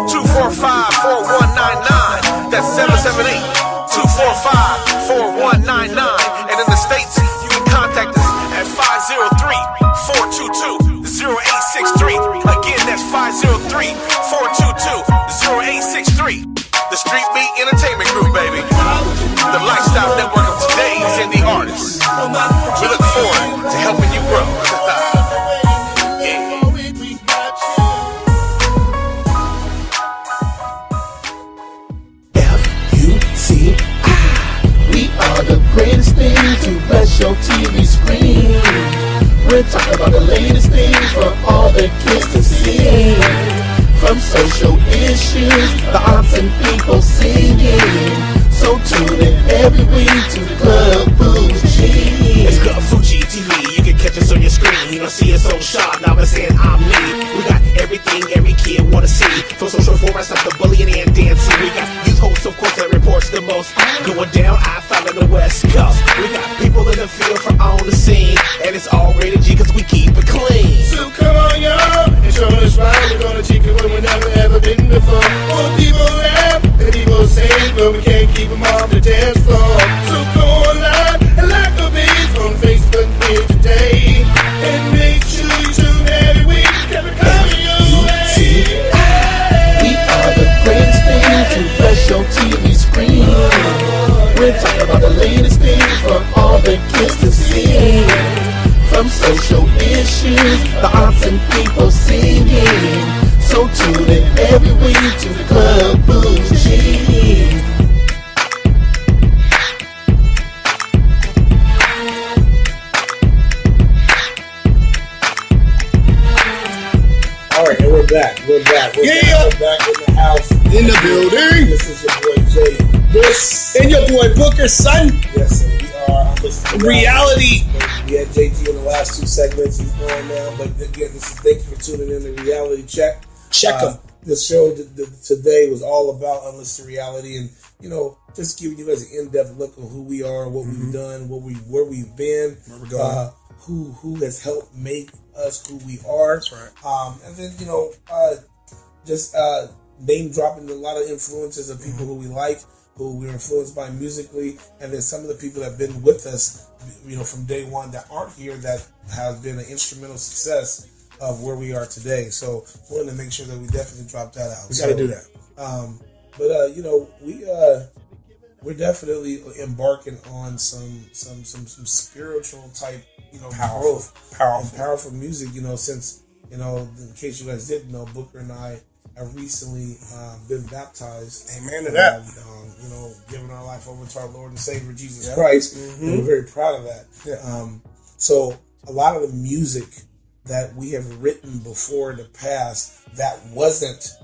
778-245-4199. That's 778-245-4199. And in the States, you can contact us at 503-422-0863. Again, that's 503-422-0863. The Street Beat Entertainment Group, baby. The lifestyle network of today's indie artists. We look forward to helping you grow. F-U-C-I. We are the greatest thing to bless your TV screen. We're talking about the latest things for all the kids to see. From social issues, the arts and people singing. So tune in every week to Club Fuji. It's Club Fuji TV, you can catch us on your screen. You don't see us so sharp, now we're saying I'm me. We got everything every kid wanna see. From social formats like the bullying and dancing. We got youth hosts, of course, that reports the most. Going down I-5 on the West Coast. We got people in the field from on the scene. And it's all rated G cause we keep it clean. So come on, y'all, and show us why we're gonna check it when we never ever been before. All the people laugh, and people sing, but we can't keep them off the dance floor. So go online and like a beat on Facebook here today. And make sure you tune every week, every coming your way. We are the greatest thing to bless your TV screen. We're talking about the latest things for all the kids to see. From social issues, the arts and people singing. So tune in every week to Club Fuji. All right, and we're back. We're back in the house. In the building. This is your boy Jay. And your boy Booker, son. Yes, and we are Unlisted Reality. We had JT in the last two segments. He's going now, but again, thank you for tuning in to Reality Check. Check them. The show today was all about Unlisted Reality, and just giving you guys an in-depth look of who we are, what we've done, where we've been, where we're going, who has helped make us who we are. That's right. And then just name dropping a lot of influences of people who we like, who we're influenced by musically, and then some of the people that have been with us, from day one that aren't here that have been an instrumental success of where we are today. So wanted to make sure that we definitely drop that out. We got to do that. We're definitely embarking on some spiritual type, powerful music. Since in case you guys didn't know, Booker and I have recently been baptized. Amen to that. Giving our life over to our Lord and Savior Jesus Christ. And we're very proud of that. Yeah. So a lot of the music that we have written before in the past that wasn't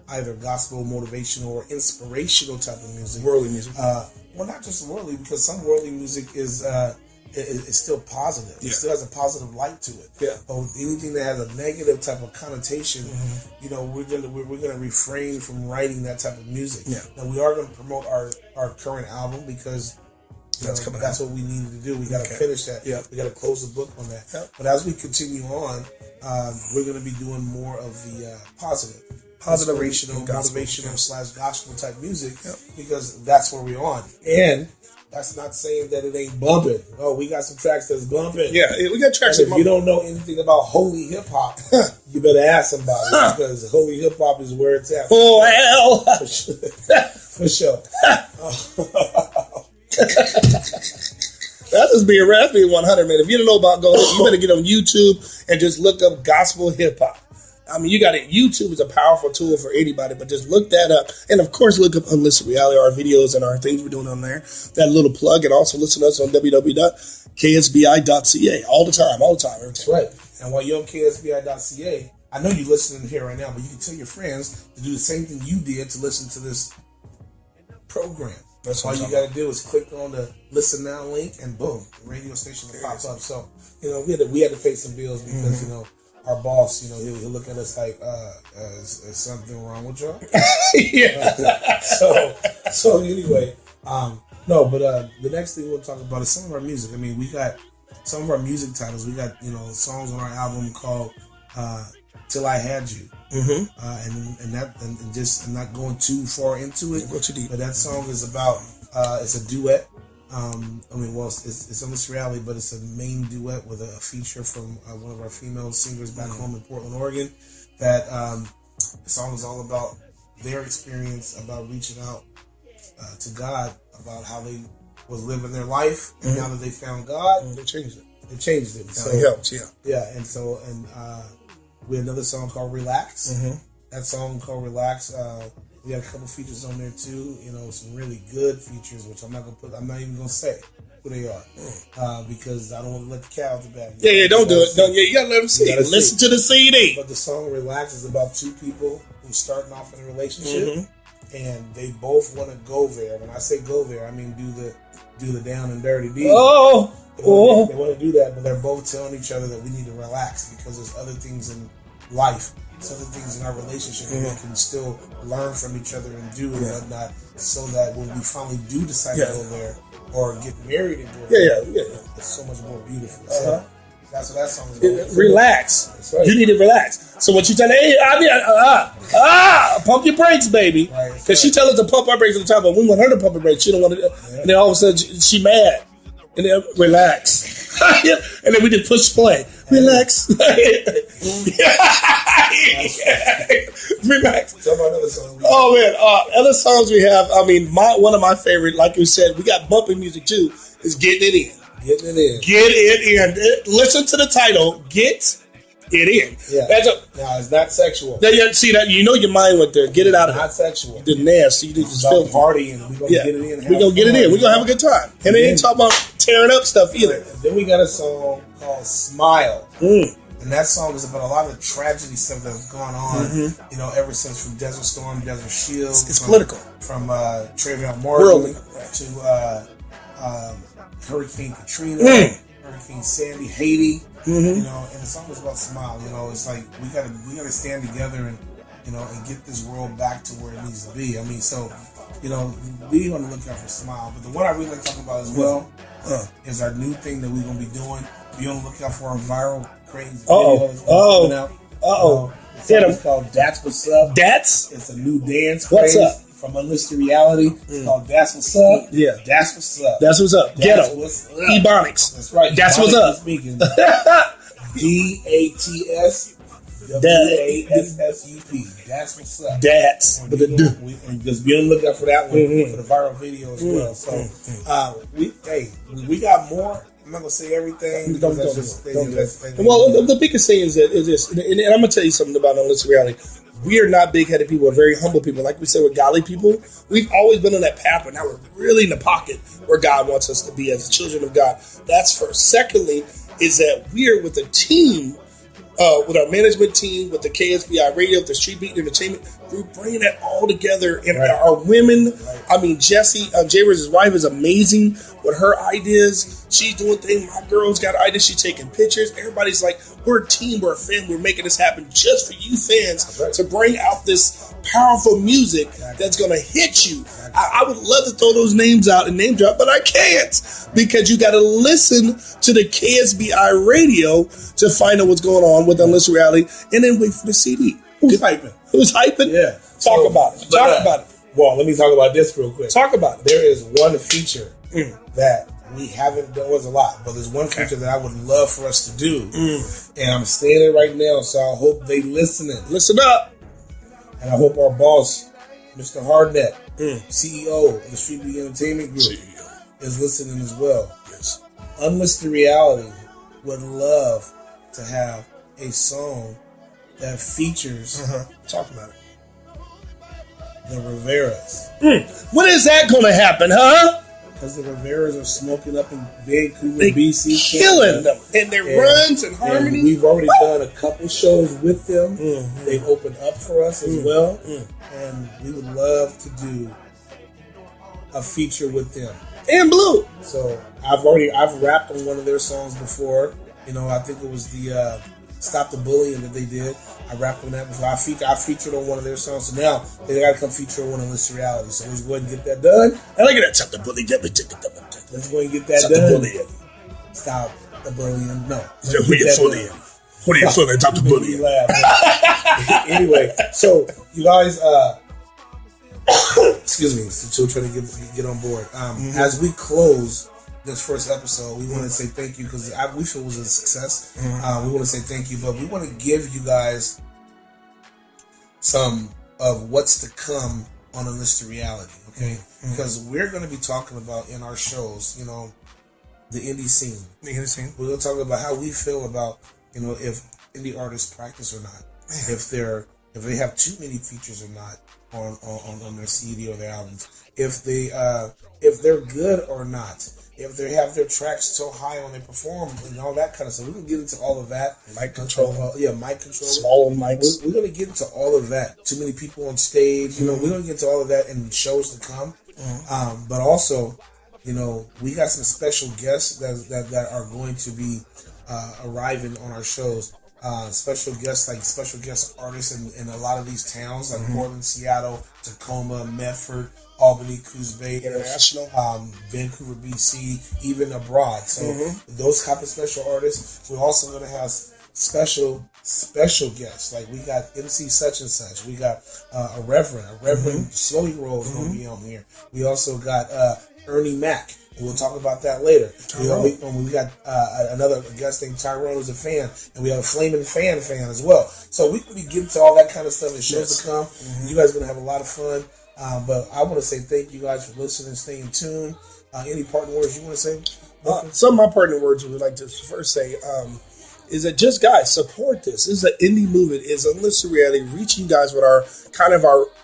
either gospel, motivational, or inspirational type of music. Worldly music. Well, not just worldly, because some worldly music is still positive. Yeah. It still has a positive light to it. Yeah. But anything that has a negative type of connotation, we're gonna refrain from writing that type of music. Yeah. Now we are gonna promote our current album because that's what we needed to do. We got to finish that. Yeah. We got to close the book on that. Yep. But as we continue on, we're going to be doing more of the positive, inspirational, gospel, motivational / gospel type music, Yep. because that's where we're on. And that's not saying that it ain't bumping. Oh, we got some tracks that's bumping. Yeah, we got tracks. And if you don't know anything about holy hip hop, you better ask somebody because holy hip hop is where it's at. Oh hell, for sure. That's just being 100, man. If you don't know about going, you better get on YouTube and just look up gospel hip hop. I mean, you got it. YouTube is a powerful tool for anybody, but just look that up. And of course, look up Unlisted Reality, our videos and our things we're doing on there. That little plug, and also listen to us on www.ksbi.ca all the time. That's right. And while you're on ksbi.ca, I know you're listening here right now, but you can tell your friends to do the same thing you did to listen to this program. That's all you got to do is click on the listen now link, and boom, the radio station will pop up. So we had to pay some bills because our boss, he'll look at us like, is something wrong with y'all? Yeah. So anyway, the next thing we'll talk about is some of our music. I mean, we got some of our music titles. We got songs on our album called "Till I Had You." Mm-hmm. And just I'm not going too far into it, but that song is about it's a duet. It's Unlisted Reality, but it's a main duet with a feature from one of our female singers back home in Portland, Oregon. That the song is all about their experience about reaching out to God, about how they was living their life, and now that they found God, they changed it. So it helps, and we had another song called "Relax." Mm-hmm. That song called "Relax." We got a couple features on there too. Some really good features, which I'm not even gonna say who they are because I don't want to let the cat out the bag. Yeah, don't do it. You gotta let them see. Listen to the CD. But the song "Relax" is about two people who's starting off in a relationship, and they both want to go there. When I say go there, I mean do the down and dirty deed. They want to do that, but they're both telling each other that we need to relax because there's other things in life, there's other things in our relationship that we can still learn from each other and do and whatnot, so that when we finally do decide to go there or get married and go there, it's so much more beautiful. So that's what that song is about. Relax. That's right. You need to relax. So what you tell her, hey, pump your brakes, baby. Because she tell us to pump our brakes all the time, but we want her to pump her brakes. She don't want to. And then all of a sudden she mad. And then relax. And then we just push play. Relax. Relax. Tell me another song. Oh man, other songs we have. I mean, one of my favorite, like you said, we got bumping music too. Is "Getting It In." Getting It In. Get it in. Listen to the title. Get it in. Yeah. Now it's not sexual. See that? You know your mind went there. Get it out of Not sexual. the nasty. You just feel partying. We're gonna get it in. We're gonna get it in. We're gonna have a good time. And they ain't talking about tearing up stuff either. And then we got a song called "Smile." And that song is about a lot of tragedy stuff that's gone on, ever since from Desert Storm, Desert Shield. It's political. From Trayvon Martin to Hurricane Katrina, Hurricane Sandy, Haiti. And the song is about smile. It's like we gotta stand together and get this world back to where it needs to be. I mean, so we on the lookout for smile. But the one I really like talking about as well is our new thing that we're gonna be doing. Be on the lookout for our viral crazy videos coming out. It's called "That's What's Up." It's a new dance craze. What's up? From Unlisted Reality. It's called "That's What's Up." Yeah. That's what's up. That's what's up. That's Ghetto. what's up. Ebonics. That's right. That's what's up. Speaking. DATSWASSUP. That's what's up. That's. And just be on the lookout for that one for the viral video as well. So we got more. I'm not gonna say everything. Don't do it. Well, the biggest thing is that and I'm gonna tell you something about Unlisted Reality. We are not big-headed people. We're very humble people. Like we said, we're godly people. We've always been on that path, but now we're really in the pocket where God wants us to be as children of God. That's first. Secondly, is that we're with a team, with our management team, with the KSBI Radio, with the Street Beat Entertainment. We're bringing that all together. And our women, I mean, Jessie, J-Riz's wife is amazing with her ideas. She's doing things. My girl's got ideas. She's taking pictures. Everybody's like, we're a team, we're a family. We're making this happen just for you fans to bring out this powerful music that's going to hit you. I would love to throw those names out and name drop, but I can't because you got to listen to the KSBI Radio to find out what's going on with Unlisted Reality and then wait for the CD. Who's hyping? Who's hyping? Yeah. Talk about it. Well, let me talk about this real quick. Talk about it. There is one feature that we haven't done. Was a lot, but there's one feature that I would love for us to do, and I'm saying it right now, so I hope they listening. Listen up. And I hope our boss, Mr. Hardnett, CEO of the Street Beat Entertainment Group, is listening as well. Yes. Unlisted Reality would love to have a song that features Talk about it. the Riveras. When is that going to happen, huh? Because the Riveras are smoking up in Vancouver, They BC. killing Canada. them. And their runs and And harmony. we've already done a couple shows with them. They've opened up for us as well. And we would love to do a feature with them. And Blue. So I've rapped on one of their songs before. You know, I think it was the Stop the Bullying that they did. I rapped on that before. I featured on one of their songs. So now they got to come feature on Unlisted Reality. So let's go ahead and get that done. I like that. Stop the bully. Let's go ahead and get that Stop done. the bullying. Stop the bullying. No. Who you fooling? Who you fooling? Stop the bullying. Anyway, so you guys, excuse me, still trying to get on board. As we close this first episode, we want to say thank you because we feel it was a success. We want to say thank you, but we want to give you guys some of what's to come on Unlisted Reality, okay? Because we're going to be talking about in our shows, you know, the indie scene. We're going to talk about how we feel about, you know, if indie artists practice or not, if they have too many features or not on their CD or their albums, if they're good or not, if they have their tracks so high when they perform and all that kind of stuff. We're going to get into all of that. Mic control. Mic control. Small mics. We're going to get into all of that. Too many people on stage. You know, we're going to get into all of that in shows to come. But also, you know, we got some special guests that are going to be arriving on our shows. Special guest artists in a lot of these towns like Portland, Seattle, Tacoma, Medford, Albany, Coos Bay, International, Vancouver, BC, even abroad. So those type of special artists. We're also going to have special guests. Like we got MC such and such. We got a Reverend Slowly Roll is going to be on here. We also got Ernie Mac. We'll talk about that later. We got another guest named Tyrone who's a fan, and we have a flaming fan as well. So we can get to all that kind of stuff in shows to come. You guys are going to have a lot of fun. But I want to say thank you guys for listening, staying tuned. Any parting words you want to say? Some of my parting words we would like to first say is that just guys support this. This is an indie movement. It's Unlisted Reality, reaching guys with our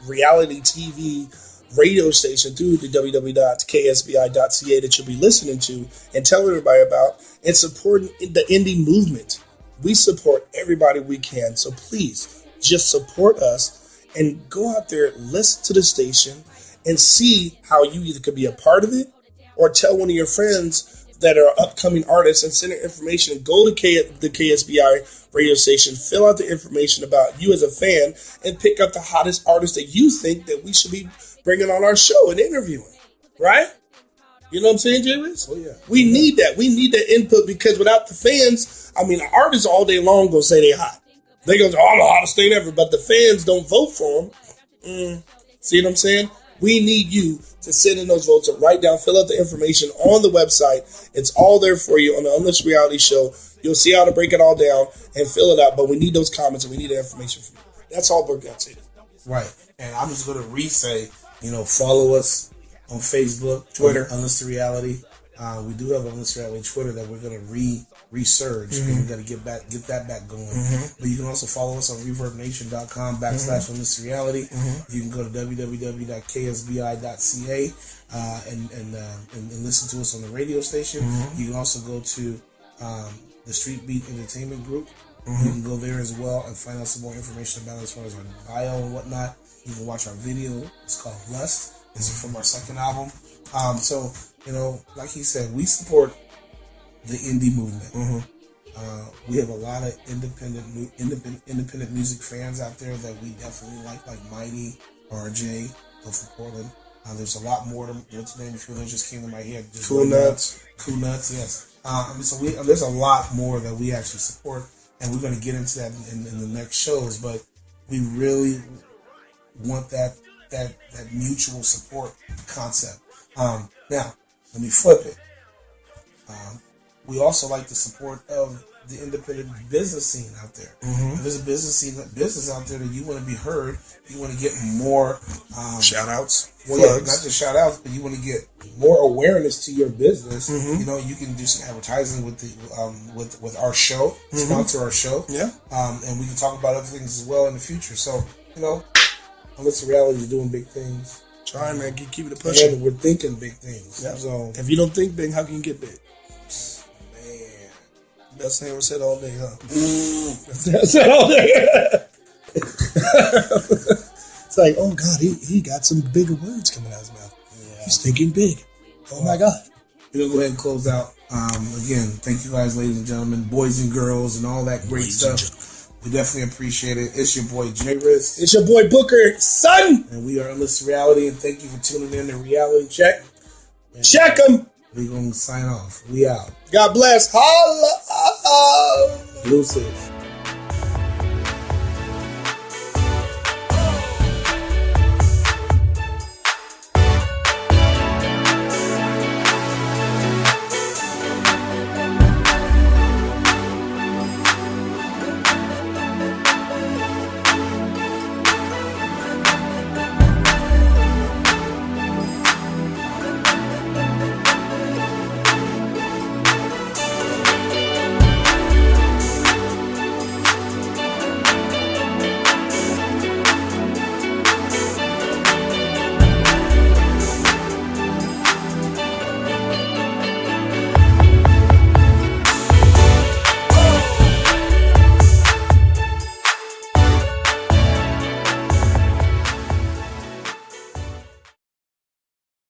reality TV radio station through the www.ksbi.ca that you'll be listening to and telling everybody about and supporting the indie movement. We support everybody we can, so please just support us and go out there, listen to the station, and see how you either could be a part of it or tell one of your friends that are upcoming artists and send their information. Go to the KSBI radio station, fill out the information about you as a fan, and pick up the hottest artists that you think that we should be bringing on our show and interviewing. Right? You know what I'm saying, J-Riz? Oh, yeah. We need that. We need that input because without the fans, I mean, artists all day long gonna say they hot. They go, I'm the hottest thing ever, but the fans don't vote for them. See what I'm saying? We need you to send in those votes and write down, fill out the information on the website. It's all there for you on the Unlisted Reality Show. You'll see how to break it all down and fill it out, but we need those comments and we need the information from you. That's all we're going to say. Right. And I'm just going to re-say, you know, follow us on Facebook, Twitter, Unlisted Reality. We do have Unlisted Reality Twitter that we're going to resurge. We got to get that back going. But you can also follow us on ReverbNation.com/Unlisted Reality. You can go to www.ksbi.ca and listen to us on the radio station. You can also go to the Street Beat Entertainment Group. You can go there as well and find out some more information about it as far as our bio and whatnot. You can watch our video. It's called Lust. It's from our second album. So, you know, like he said, we support the indie movement. We have a lot of independent music fans out there that we definitely like Mighty, RJ, from Portland. There's a lot more to name a few. Those just came to my head. Cool Nuts, yes. So there's a lot more that we actually support, and we're going to get into that in the next shows. But we really want that mutual support concept. Now, Let me flip it. We also like the support of the independent business scene out there. If there's a business out there that you want to be heard, you want to get more Shout outs. well, yeah, not just shout outs, but you want to get more awareness to your business. You know, you can do some advertising with the with our show, sponsor our show, and we can talk about other things as well in the future. So, you know, Unlisted Reality is doing big things. Trying, man, keep it pushing. And we're thinking big things. Yeah. So, if you don't think big, how can you get big? man, Best thing ever said all day, huh? that's it all day. It's like, oh God, he got some bigger words coming out of his mouth. Yeah. He's thinking big. Oh my God. We're going to go ahead and close out. Again, thank you guys, ladies and gentlemen, boys and girls, and all that great stuff. We definitely appreciate it. It's your boy, J-Riz. It's your boy, Booker, son. And we are Unlisted Reality, and thank you for tuning in to Reality Check. And Check them. We're going to sign off. We out. God bless. Holla. Lucid.